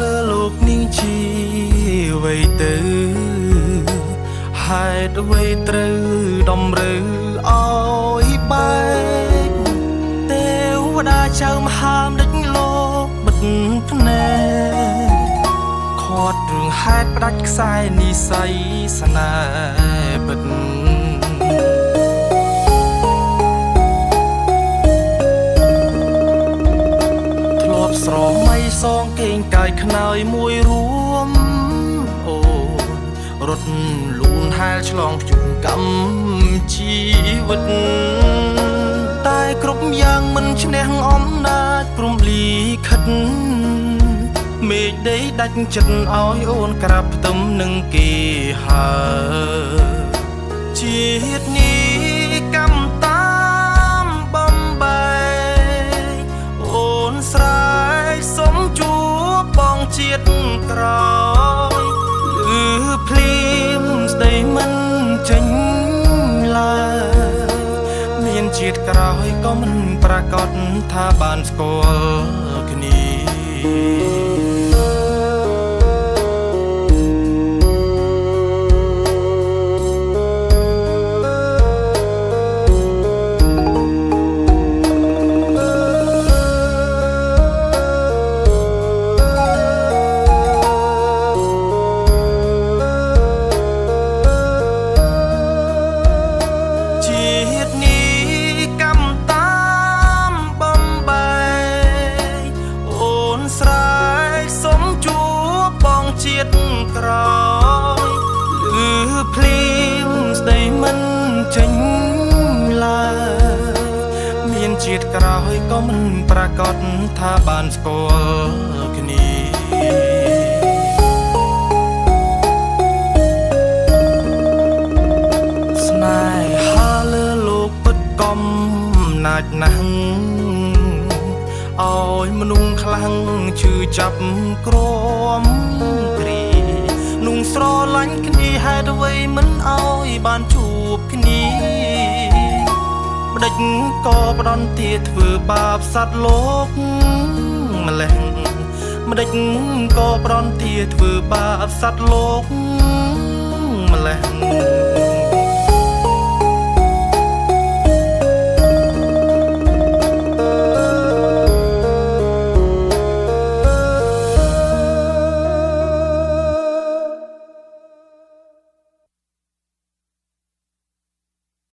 លើលោកនេះជាអ្វីទៅហេតុអ្វីត្រូវតម្រូវឲ្យបែកទេវតាចៅមហាម្ដេចលោកបិទភ្នែកខាត់រឿងហេតុផ្ដាច់ខ្សែនិស័យស្នេហ៍ពិតស្រមៃសងកេងកាយខ្នើយមួយរួមអូរត់លូនហែលឆ្លងជួងកម្មជីវិតតែគ្រប់យ៉ាងមិនឈ្នះអំណាចព្រំលីខិតមេឃដីដាច់ចិត្តឲ្យអូនក្រាបផ្ទឹមនឹងគេហើជាតិនេះកម្មតាមបំបែកអូនស្រែសុំជួបបងជាតិក្រោយលឺភ្លៀមស្ដីមិនចេញឡើយមានជាតិក្រោយក៏មិនប្រកាសថាបានស្គាល់គ្នាជាតិក្រោយលឺភ្លៀងស្ដីមិនចេញឡើយមានជាតិក្រោយក៏មិនប្រកាសថាបានស្គាល់គ្នាស្នេហាលើលោកពិតកំណាចណាស់ឲ្យមនុស្សខ្លាំងឈឺចាប់ក្រមគ្រីนุ่งស្រឡាញ់គ្នាហេតុអ្វីមិនឲ្យបានជួបគ្នាម្ដេចក៏ផ្ដន់ទាធ្វើបាបសត្វលោកម្លេះម្ដេចក៏ផ្ដន់ទាធ្វើបាបសត្វលោកម្លេះ